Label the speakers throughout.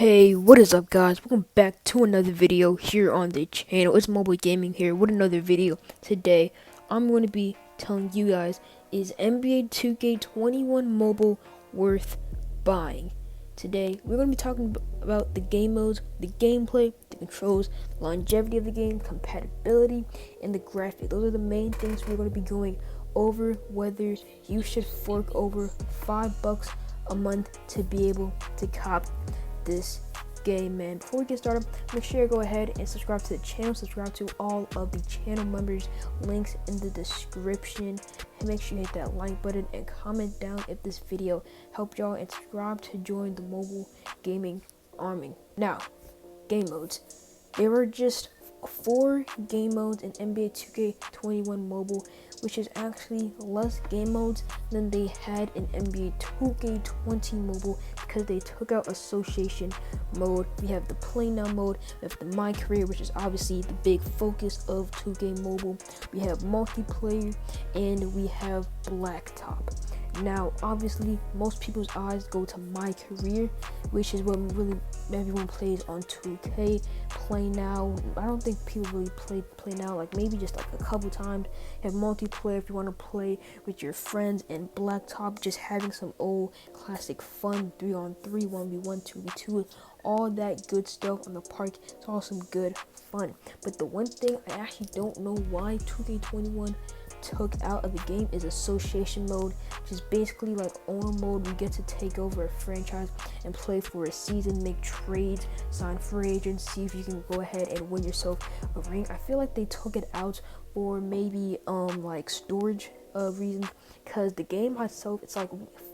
Speaker 1: Hey, what is up guys? Welcome back to another video here on the channel. It's Mobile Gaming here with another video. Today, I'm going to be telling you guys, is NBA 2K21 mobile worth buying? Today, we're going to be talking about the game modes, the gameplay, the controls, the longevity of the game, compatibility, and the graphics. Those are the main things we're going to be going over, whether you should fork over $5 a month to be able to cop this game, man. Before we get started, make sure you go ahead and subscribe to the channel, subscribe to all of the channel members, links in the description, and make sure you hit that like button and comment down if this video helped y'all, and subscribe to join the mobile gaming army. Now, game modes. There are just 4 game modes in NBA 2K21 mobile, which is actually less game modes than they had in NBA 2K20 mobile, because they took out association mode. We have the play now mode, we have the mycareer, which is obviously the big focus of 2K mobile. We have multiplayer, and we have blacktop. Now, obviously, most people's eyes go to mycareer, which is what really everyone plays on 2K. Play now, I don't think people really play now, like maybe just like a couple times. You have multiplayer if you want to play with your friends, and blacktop, just having some old classic fun 3-on-3, 1v1, 2v2, all that good stuff on the park. It's all some good fun. But the one thing I actually don't know why 2K21 took out of the game is association mode, which is basically like owner mode. You get to take over a franchise and play for a season, make trades, sign free agents, see if you can go ahead and win yourself a ring. I feel like they took it out for maybe like storage reasons, because the game itself, it's like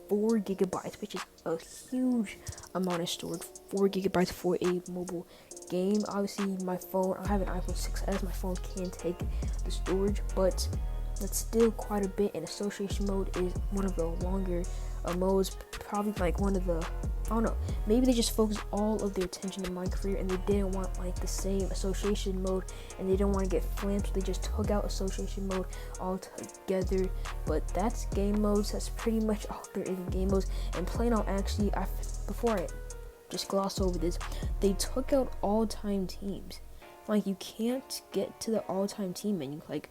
Speaker 1: 4 gigabytes, which is a huge amount of storage. 4 gigabytes for a mobile game. Obviously, my phone, I have an iPhone 6s, my phone can take the storage, but that's still quite a bit. And association mode is one of the longer modes, probably like one of the, I don't know, maybe they just focused all of their attention in mycareer, and they didn't want like the same association mode, and they didn't want to get flamed, so they just took out association mode altogether. But that's game modes. That's pretty much all there is in game modes. And play now, actually, before I just gloss over this, they took out all-time teams. Like, you can't get to the all-time team menu. Like,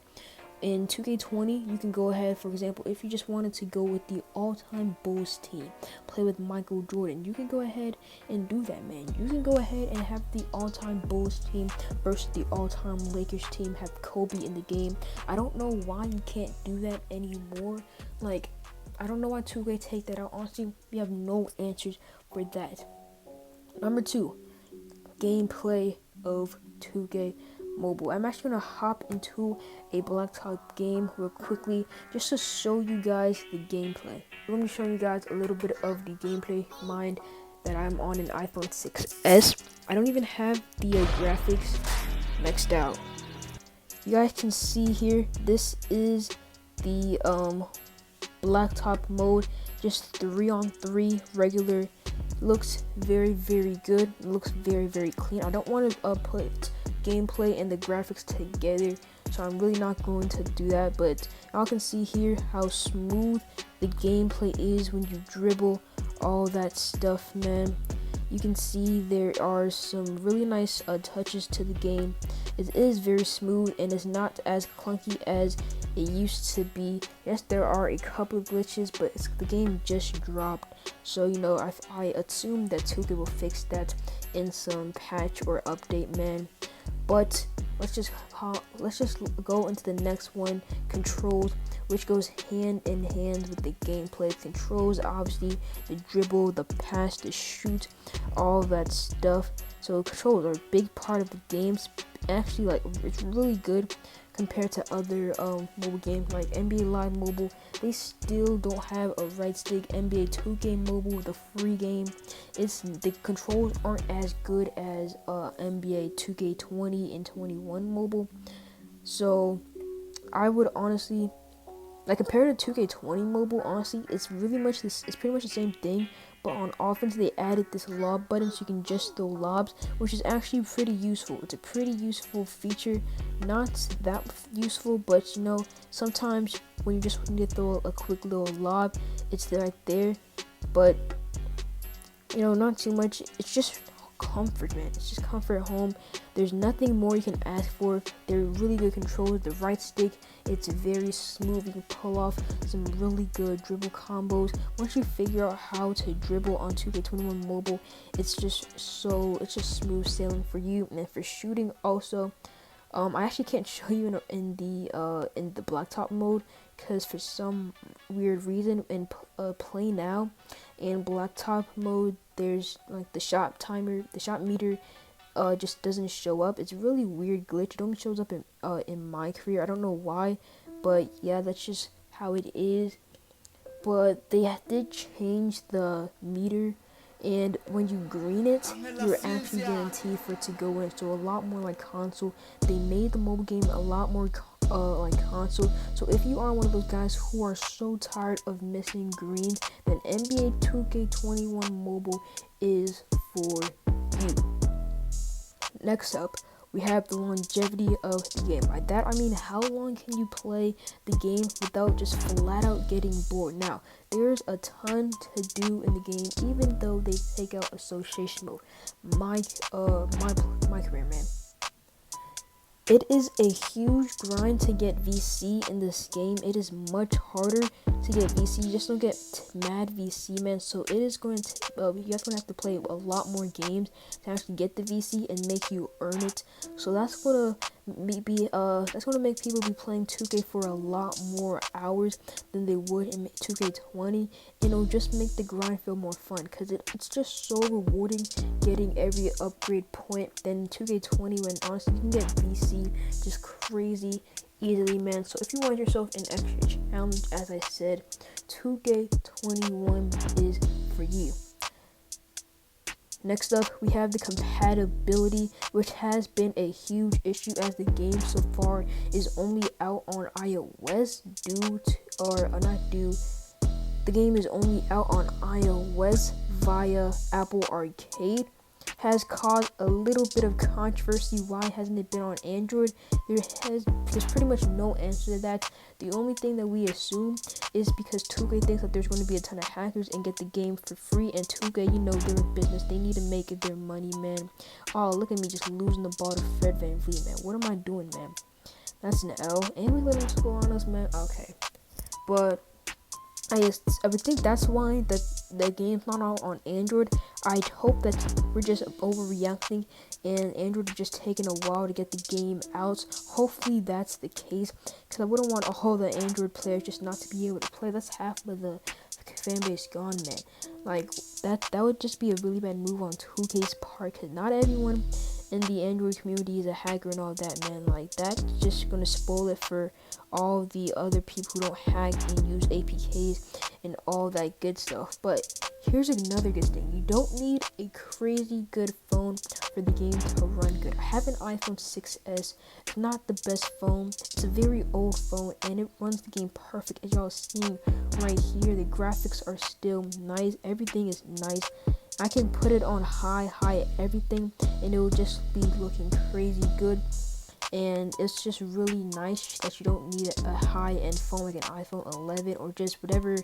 Speaker 1: in 2K20, you can go ahead, for example, if you just wanted to go with the all-time Bulls team, play with Michael Jordan, you can go ahead and do that, man. You can go ahead and have the all-time Bulls team versus the all-time Lakers team, have Kobe in the game. I don't know why you can't do that anymore. Like, I don't know why 2K take that out. Honestly, we have no answers for that. Number 2, gameplay of 2K mobile. I'm actually gonna hop into a blacktop game real quickly just to show you guys the gameplay. I'm gonna be showing you guys a little bit of the gameplay. Mind that I'm on an iPhone 6s. I don't even have the graphics maxed out. You guys can see here, this is the blacktop mode, just 3-on-3 regular. Looks very good. It looks very clean. I don't want to put gameplay and the graphics together, so I'm really not going to do that. But y'all can see here how smooth the gameplay is when you dribble, all that stuff, man. You can see there are some really nice touches to the game. It is very smooth, and it's not as clunky as it used to be. Yes, there are a couple of glitches, but the game just dropped, so you know, I assume that 2K will fix that in some patch or update, man. But let's just go into the next one, controls, which goes hand in hand with the gameplay. Controls, obviously, the dribble, the pass, the shoot, all that stuff. So controls are a big part of the games. Actually, like, it's really good compared to other mobile games like NBA Live Mobile. They still don't have a right stick. NBA 2K Mobile, the free game, the controls aren't as good as NBA 2K20 and 21 mobile. So I would honestly, like, compared to 2K20 mobile, honestly, it's pretty much the same thing. But on offense, they added this lob button, so you can just throw lobs, which is actually pretty useful. It's a pretty useful feature. Not that useful, but you know, sometimes when you just need to throw a quick little lob, it's right there. But you know, not too much. It's just comfort, man. It's just comfort at home. There's nothing more you can ask for. They're really good controls. The right stick, it's very smooth. You can pull off some really good dribble combos. Once you figure out how to dribble on 2K21 mobile, it's just smooth sailing for you. And for shooting also, I actually can't show you in the blacktop mode, because for some weird reason in play now in blacktop mode, there's like the shot meter just doesn't show up. It's a really weird glitch. It only shows up in my career. I don't know why, but yeah, that's just how it is. But they did change the meter, and when you green it, you're actually guaranteed for it to go in. So a lot more like console. They made the mobile game a lot more like console. So if you are one of those guys who are so tired of missing greens, then NBA 2K21 mobile is for you. Next up, we have the longevity of the game. By that I mean, how long can you play the game without just flat out getting bored? Now, there's a ton to do in the game, even though they take out association mode. My career, man. It is a huge grind to get VC in this game. It is much harder to get VC. You just don't get mad VC, man. So it is going to you guys gonna have to play a lot more games to actually get the VC and make you earn it. So that's gonna make people be playing 2K for a lot more hours than they would in 2K20, and it'll just make the grind feel more fun, because it's just so rewarding getting every upgrade point than 2K20, when honestly you can get VC just crazy easily, man. So if you want yourself an extra challenge, as I said, 2K21 is for you. Next up, we have the compatibility, which has been a huge issue, as the game so far is only out on iOS the game is only out on iOS via Apple Arcade. Has caused a little bit of controversy. Why hasn't it been on Android? There's pretty much no answer to that. The only thing that we assume is because 2K thinks that there's going to be a ton of hackers and get the game for free, and 2K, you know, they're a business. They need to make it their money, man. Oh, look at me just losing the ball to Fred VanVleet, man. What am I doing, man? That's an L. And we let him score on us, man. Okay. But I would think that's why the game's not out on Android. I'd hope that we're just overreacting and Android is just taking a while to get the game out. Hopefully that's the case, because I wouldn't want all the Android players just not to be able to play. That's half of the fan base gone, man. Like that would just be a really bad move on 2K's part, because not everyone in the Android community is a hacker and all that, man. Like that's just gonna spoil it for all the other people who don't hack and use APKs and all that good stuff. But here's another good thing: you don't need a crazy good phone for the game to run good. I have an iPhone 6s. It's not the best phone. It's a very old phone, and it runs the game perfect. As y'all seeing right here, the graphics are still nice. Everything is nice. I can put it on high everything, and it will just be looking crazy good. And it's just really nice that you don't need a high-end phone like an iPhone 11 or just whatever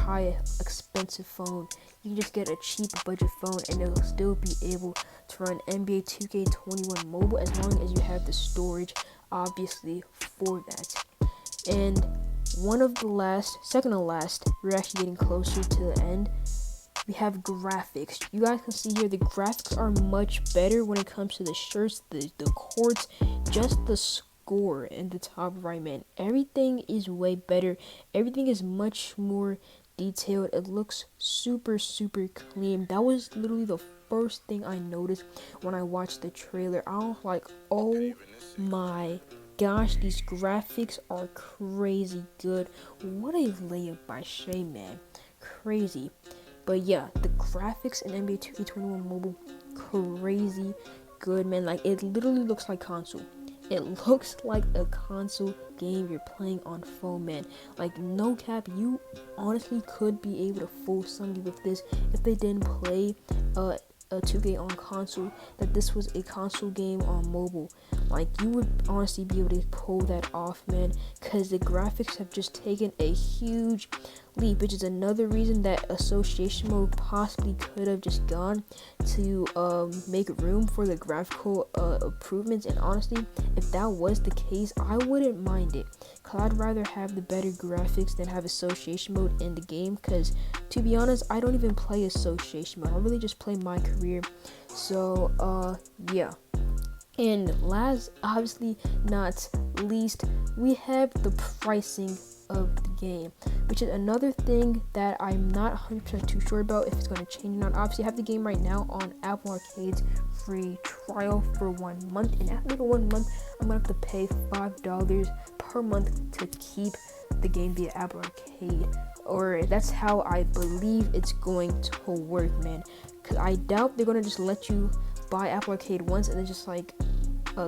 Speaker 1: high expensive phone. You can just get a cheap budget phone and it'll still be able to run NBA 2K21 mobile, as long as you have the storage, obviously, for that. And second to last, we're actually getting closer to the end. We have graphics. You guys can see here the graphics are much better when it comes to the shirts, the courts, just the score in the top right, man. Everything is way better. Everything is much more detailed. It looks super clean. That was literally the first thing I noticed when I watched the trailer. I was like, oh my gosh, these graphics are crazy good. What a layup by Shea, man. Crazy. But yeah, the graphics in NBA 2K21 mobile, crazy good, man. Like, it literally looks like console. It looks like a console game you're playing on phone, man. Like, no cap, you honestly could be able to fool somebody with this if they didn't play a 2K on console, that this was a console game on mobile. Like, you would honestly be able to pull that off, man, because the graphics have just taken a huge leap, which is another reason that association mode possibly could have just gone to make room for the graphical improvements. And honestly, if that was the case, I wouldn't mind it, because I'd rather have the better graphics than have association mode in the game, because to be honest, I don't even play association mode. I really just play my career. So yeah. And last, obviously not least, we have the pricing of the game, which is another thing that I'm not 100% too sure about if it's going to change or not. Obviously, I have the game right now on Apple Arcade's free trial for 1 month, and after the 1 month, I'm going to have to pay $5 per month to keep the game via Apple Arcade, or that's how I believe it's going to work, man, because I doubt they're going to just let you buy Apple Arcade once and then just like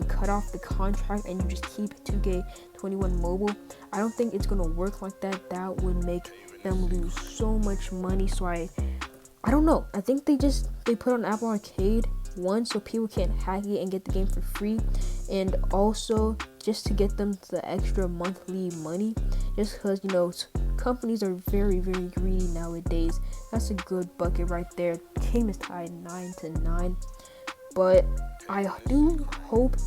Speaker 1: cut off the contract and you just keep 2K21 mobile. I don't think it's gonna work like that. That would make them lose so much money. So I don't know. I think they put on Apple Arcade once so people can't hack it and get the game for free, and also just to get them the extra monthly money, just because companies are very, very greedy nowadays. That's a good bucket right there. Game is tied 9-9. But I do hope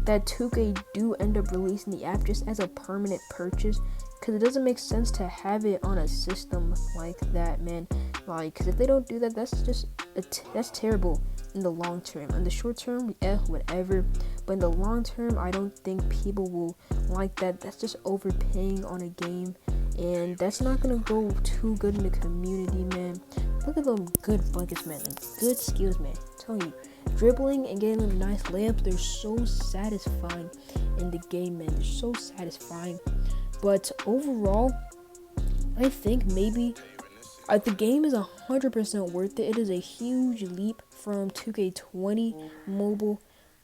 Speaker 1: that 2K do end up releasing the app just as a permanent purchase, because it doesn't make sense to have it on a system like that, man. Like, because if they don't do that, that's terrible in the long term. In the short term, whatever. But in the long term, I don't think people will like that. That's just overpaying on a game, and that's not gonna go too good in the community, man. Look at them good buckets, man. Like, good skills, man. I'm telling you. Dribbling and getting them nice layups, they're so satisfying in the game, man. They're so satisfying. But overall, I think maybe the game is 100% worth it. It is a huge leap from 2K20 mobile,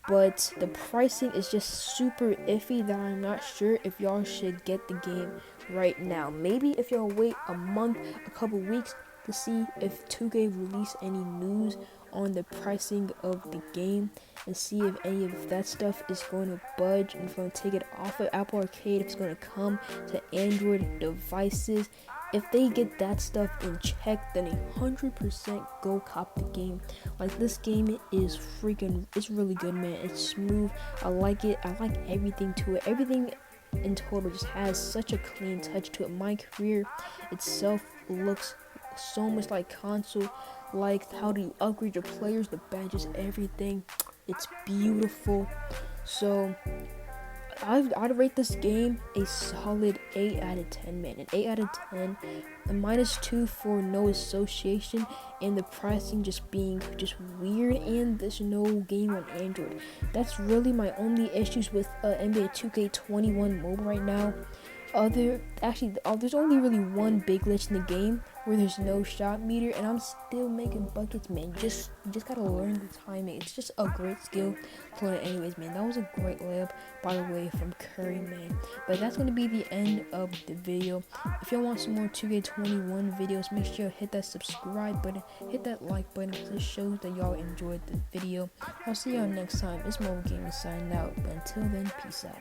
Speaker 1: but the pricing is just super iffy that I'm not sure if y'all should get the game right now. Maybe if y'all wait a month, a couple weeks to see if 2K release any news on the pricing of the game, and see if any of that stuff is going to budge and if going to take it off of Apple Arcade, if it's going to come to Android devices. If they get that stuff in check, then 100% go cop the game. Like, this game is it's really good, man. It's smooth. I like it. I like everything to it. Everything in total just has such a clean touch to it. My career itself looks so much like console. Like, how do you upgrade your players, the badges, everything. It's beautiful. So I'd rate this game a solid 8 out of 10, man. An 8 out of 10. A -2 for no association and the pricing just being just weird, and there's no game on Android. That's really my only issues with NBA 2K21 mobile right now. There's only really one big glitch in the game where there's no shot meter, and I'm still making buckets, man. You just gotta learn the timing. It's just a great skill to learn anyways, man. That was a great layup, by the way, from Curry, man. But that's gonna be the end of the video. If y'all want some more 2K21 videos, make sure you hit that subscribe button, hit that like button, because it shows that y'all enjoyed the video. I'll see y'all next time. It's Mobile Gaming signing out, but until then, peace out.